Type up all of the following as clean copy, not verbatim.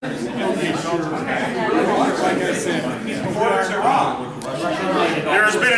There's been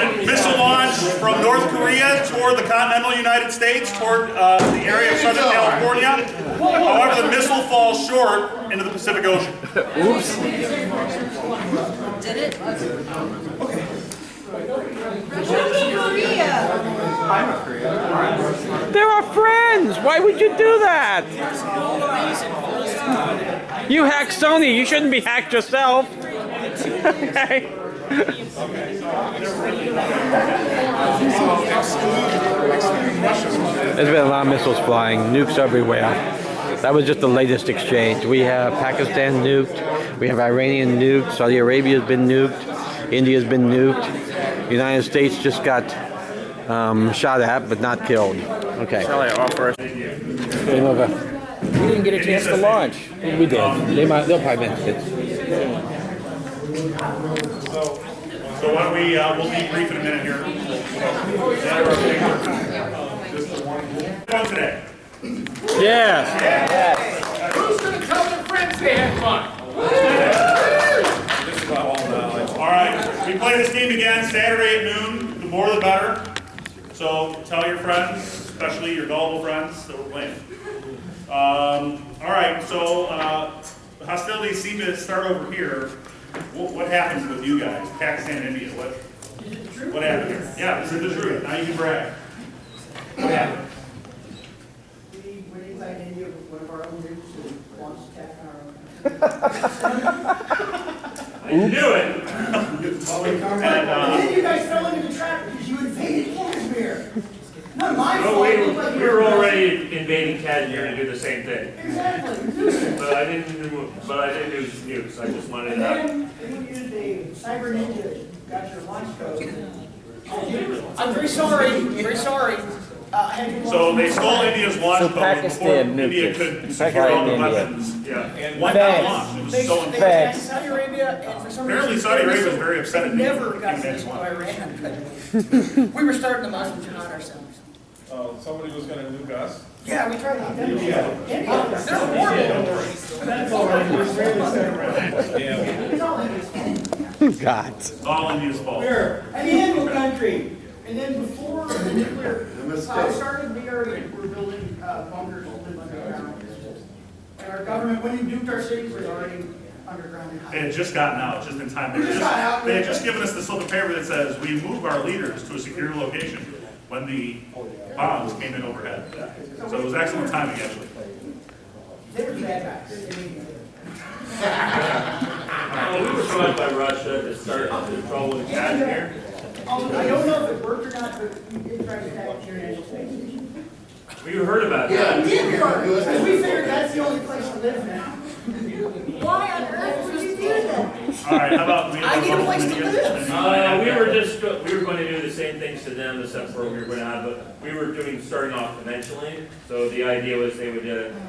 a missile launch from North Korea toward the continental United States, toward the area of Southern California. However, the missile falls short into the Pacific Ocean. Oops. Did it? Okay. They're our friends. Why would you do that? You hacked Sony. You shouldn't be hacked yourself. Okay. There's been a lot of missiles flying, nukes everywhere. That was just the latest exchange. We have Pakistan nuked, we have Iranian nuked, Saudi Arabia's been nuked, India's been nuked, the United States just got shot at but not killed. Okay. Game over. We didn't get a chance to launch. We did. They'll probably miss it. So why don't we'll debrief in a minute here. Fun today. Yes. Who's going to tell their friends they had fun? All right, we play this game again Saturday at noon. The more the better. So tell your friends, especially your gullible friends, that we're playing. All right, so hostilities seem to start over here. What happens with you guys, Pakistan and India? What happened here? Yeah, this is the truth. Now you can brag. What happened? We invaded India with one of our own nukes and launched attack on our own. I knew it. And then you guys fell into the trap because you invaded Kashmir. Not my fault. We were already invading Kashmir to do the same thing. Exactly. But I didn't use nukes. I just wanted to have. And then you used a cyber ninja, got your launch code. I'm very sorry. Very sorry. So they stole India's launch code before Pakistan India nuked could it. secure all the Pakistan, weapons. Yeah. Why not launch? It was They stolen. attacked Saudi Arabia, and for some Apparently reason, Saudi Arabia is very upset at me. never got finished with Iran. But we were starting the Muslim jihad ourselves. Somebody was going to nuke us. Yeah, we tried to get them. They're horrible. God. It's all India's fault. Sure. And the animal country. And then before the nuclear started, we already were building bunkers to live underground. And our government, when you nuked our cities, was already underground. They had just gotten out, just in time. They had just given us the slip of paper that says, we move our leaders to a secure location when the bombs came in overhead. So it was excellent timing, actually. They were bad guys. We were tried by Russia to start the trouble in Kashmir. I don't know if it worked or not, but we did try to attack the International Space Station. We heard about that. We did work, because we figured that's the only place to live now. Why on earth would you do that? All right, how about we I need a place to live. We were going to do the same things to them, except for we were going to have, but we were starting off conventionally. So the idea was they would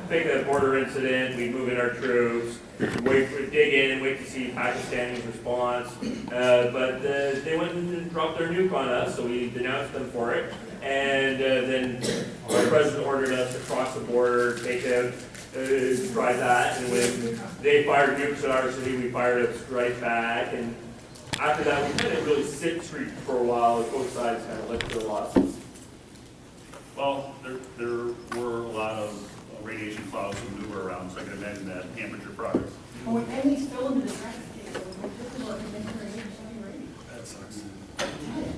take a border incident, we'd move in our troops, dig in and wait to see Pakistan's response. But they went and dropped their nuke on us, so we denounced them for it. And then our president ordered us to cross the border, take out, try that. And when they fired nukes at our city, we fired it right back. And after that, we kind of really sit street for a while. Both sides kind of left their losses. Well, there were a lot of radiation clouds and maneuver around, so I can imagine that hampered your progress. Oh, and they fell into the trap. That sucks.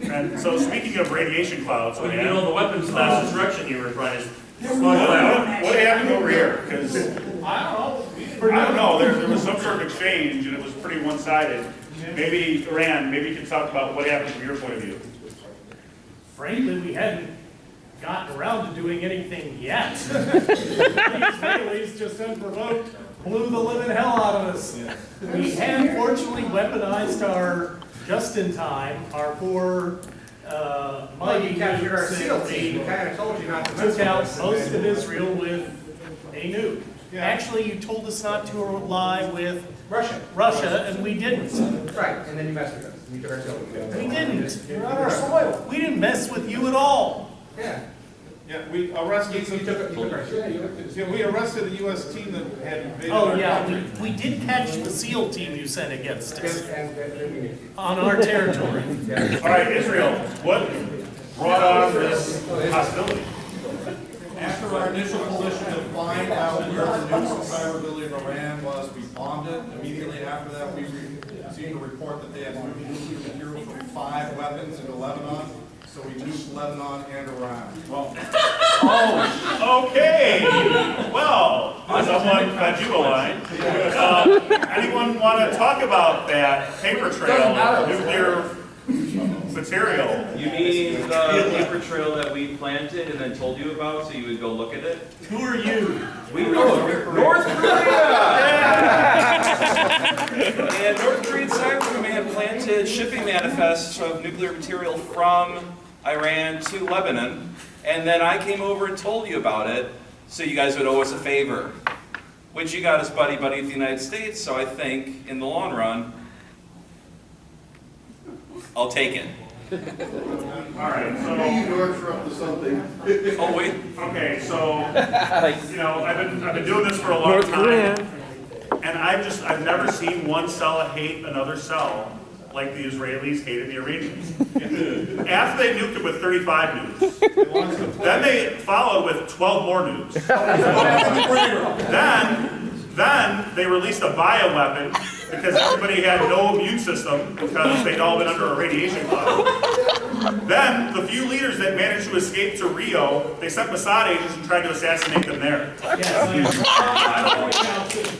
And so speaking of radiation clouds, So, you know, the weapons of mass destruction you were trying to what happened over here? Because I don't know. There was some sort of exchange, and it was pretty one-sided. Maybe Iran, maybe you can talk about what happened from your point of view. Frankly, we hadn't gotten around to doing anything yet. These Israelis just unprovoked blew the living hell out of us. We had fortunately weaponized our just-in-time, our poor mighty captured our SEAL nukes, team. We kind of told you not to took out most of Israel with a nuke. Yeah. Actually, you told us not to ally with Russia, and we didn't. right? And then you messed with us. You took our SEAL team. We didn't. You're on our soil. We didn't mess with you at all. Yeah. Yeah, we arrested some, yeah, we arrested a US team that had invaded Oh, our yeah, country. we did catch the SEAL team you sent against us on our territory. All right, Israel, what brought on this hostility? After our initial coalition to find out where the nukes and cyber in Iran was, we bombed it. Immediately after that, we received a report that they had nuclear material for 5 weapons into Lebanon. So we nuked Lebanon and Iran. Well, oh, okay. Well, someone fed you a line. Anyone want to talk about that paper trail of nuclear material? You mean the paper trail that we planted and then told you about so you would go look at it? Who are you? We know North Korea! And North Korean Cyber Command planted shipping manifests of nuclear material from Iran to Lebanon, and then I came over and told you about it so you guys would owe us a favor. Which you got us buddy-buddy with the United States, so I think, in the long run, I'll take it. All right, so. Yorkshire up to something. Oh, wait. Okay, so, you know, I've been doing this for a long time, and I've never seen one cell hate another cell like the Israelis hated the Iranians. After they nuked it with 35 nukes, then they followed with 12 more nukes. Then they released a bioweapon because everybody had no immune system because they'd all been under a radiation cloud. Then the few leaders that managed to escape to Rio, they sent Mossad agents and tried to assassinate them there.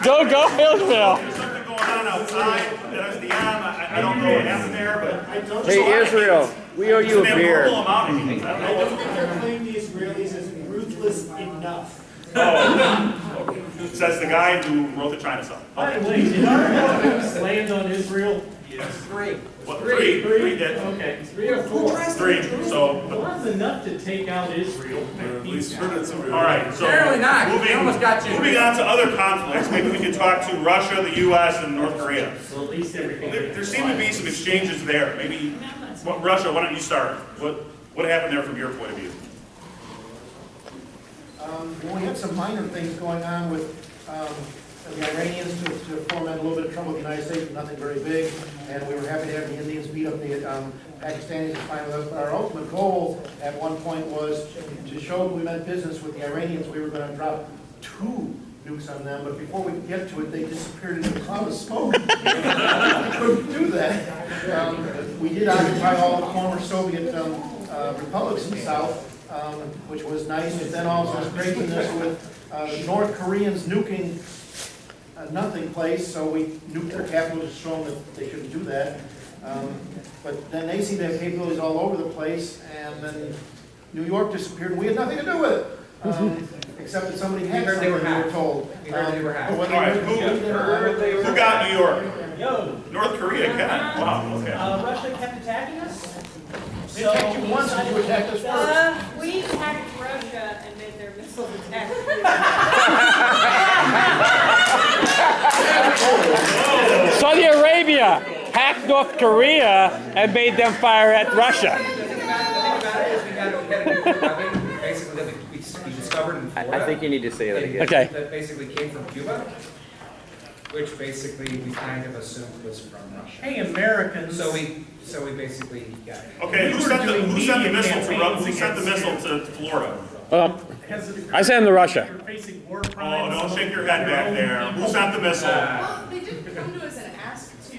Go Israel! There's something going on outside at Nsdmg. I don't know what happened there, but Hey Israel, we owe you a beer. I don't know. I don't think they're claiming the Israelis as ruthless enough. Oh, says the guy who wrote the China song. By the way, did our nukes land on Israel? Yes. 3. What, three? Three did. Okay, 3 or 4. 3. So, Well, that's enough to take out Israel. all right. So Apparently not. moving, We almost got you. moving on to other conflicts. Maybe we can talk to Russia, the U.S., and North Korea. So at least everything. There seem to be some exchanges there. Maybe Russia. Why don't you start? What happened there from your point of view? Well, we had some minor things going on with the Iranians to foment a little bit of trouble with the United States, but nothing very big. And we were happy to have the Indians beat up the Pakistanis and fine with us. But our ultimate goal at one point was to show we meant business with the Iranians. We were going to drop 2 nukes on them, but before we could get to it, they disappeared into a cloud of smoke. We couldn't do that. We did occupy all the former Soviet republics in the South. Which was nice, but then also strengthened this with the North Koreans nuking a nothing place, so we nuked their capital to show them that they shouldn't do that. But then they seem to have capabilities all over the place, and then New York disappeared, and we had nothing to do with it. Except that somebody had something, we were told. We heard they were hacked. All right, who got New York? North Korea got. Wow. Okay. Russia kept attacking us? They So attacked you once, and you attacked us first. we attacked Russia and made their missiles attack. Saudi Arabia hacked North Korea and made them fire at Russia. The thing about it is we got a nuclear weapon, basically, that we discovered in Florida. I think you need to say that again. That Okay. basically came from Cuba, which basically we kind of assumed was from Russia. Hey, Americans. So we basically got it. Okay, who sent the missile to Florida? I sent them to Russia. You're facing war Oh, crimes. don't shake your head back there. Who sent the missile? Well, they didn't come to us and ask to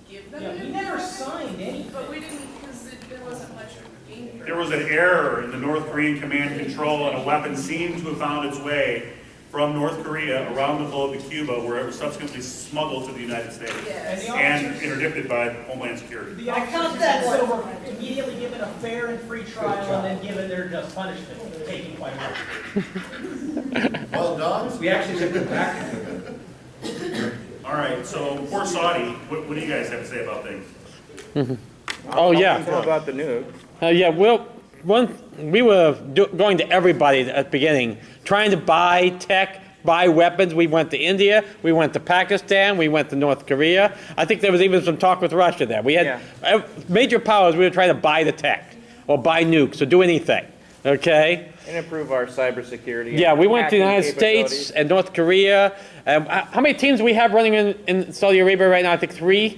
give them. Yeah, we never signed anything. But we didn't, because there wasn't much gain. There was an error in the North Korean command control, and a weapon seemed to have found its way from North Korea around the globe to Cuba, where it was subsequently smuggled to the United States Yes. and interdicted by Homeland Security. The count that, so we're immediately given a fair and free trial and then given their just punishment, taking quite a while. Well done. We actually took them back. All right, so poor Saudi, what do you guys have to say about things? Oh, yeah. About the nuke. Yeah, well, we were going to everybody at the beginning, trying to buy tech, buy weapons. We went to India, we went to Pakistan, we went to North Korea. I think there was even some talk with Russia there. We had major powers, we were trying to buy the tech, or buy nukes, or do anything. okay? And improve our cybersecurity. Yeah, we went to the hacking United States capabilities. and North Korea. How many teams do we have running in Saudi Arabia right now? I think 3? I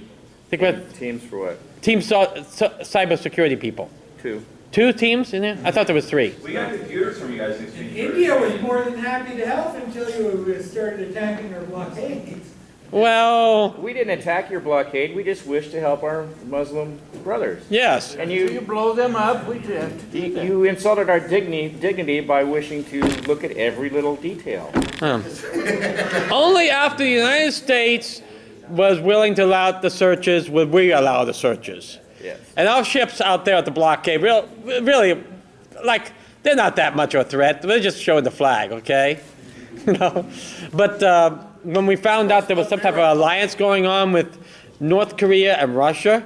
think we have Teams for what? cybersecurity people. 2. 2 teams in there? I thought there was 3. We got computers from you guys in exchange. India was more than happy to help until you started attacking our blockades. Well, We didn't attack your blockade, we just wish to help our Muslim brothers. yes. And You blow them up, we just. you insulted our dignity by wishing to look at every little detail. Only after the United States was willing to allow the searches would we allow the searches. Yes. And our ships out there at the blockade, really, like, they're not that much of a threat. They're just showing the flag, okay? You know? But when we found out there was some type of alliance going on with North Korea and Russia,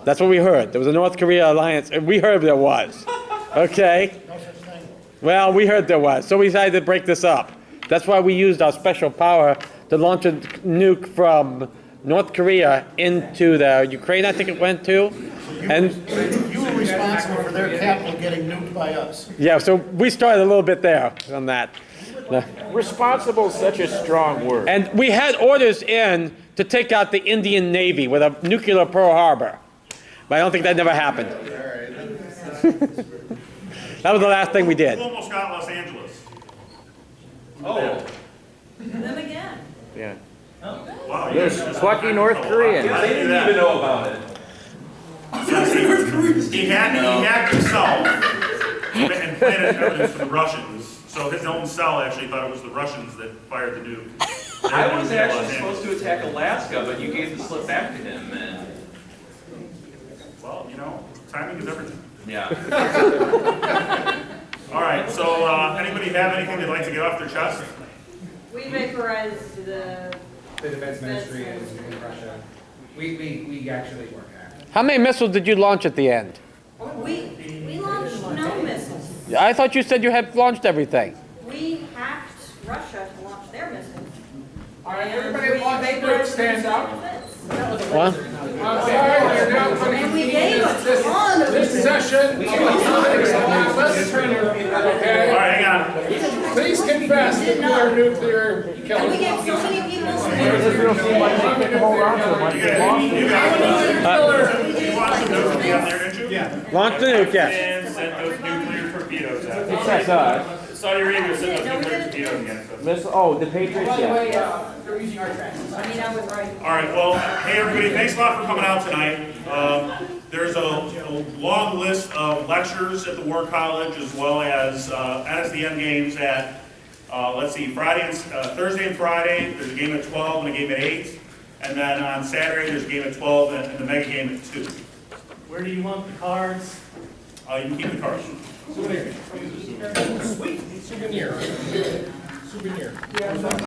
that's what we heard. There was a North Korea alliance, and we heard there was, okay? Well, we heard there was, so we decided to break this up. That's why we used our special power to launch a nuke from North Korea into the Ukraine, I think it went to. And You were responsible for their capital getting nuked by us. yeah, so we started a little bit there on that. Responsible is such a strong word. And we had orders in to take out the Indian Navy with a nuclear Pearl Harbor. But I don't think that never happened. That was the last thing we did. Who almost got Los Angeles? Oh, Them again. Yeah. Wow. Those plucky North Koreans. they didn't even know about it. He hacked himself and planted evidence for the Russians. So his own cell actually thought it was the Russians that fired the nuke. I was actually supposed to attack Alaska, but you gave the slip back to him, and Well, timing is everything. yeah. All right, so anybody have anything they'd like to get off their chest? We vaporized the Defense Ministry in Russia. We actually work at it. How many missiles did you launch at the end? We launched no missiles. I thought you said you had launched everything. We hacked Russia to launch their missiles. All right, And everybody we want vapor, vaporized stand them up. in defense. What? I'm sorry, you're now coming And we gave a ton of this session of the Topics Anonymous. All Okay, right, hang on. please confess that you are nuclear And we killers. gave so many people. You want some nukes to be on there, didn't you? Yeah. Launch the nuke, yes. And sent those nuclear torpedoes out. That's us. Saudi Arabia sent those nuclear torpedoes against us. Oh, the Patriots, yeah. They're using our tracks. I mean, I was right. All right, well, hey, everybody, thanks a lot for coming out tonight. There's a long list of lectures at the War College as well as Nsdmg games at, let's see, Thursday and Friday, there's a game at 12 and a game at 8. And then on Saturday, there's a game at 12 and the mega game at 2. Where do you want the cards? You can keep the cards. Souvenir. Sweet souvenir. Souvenir.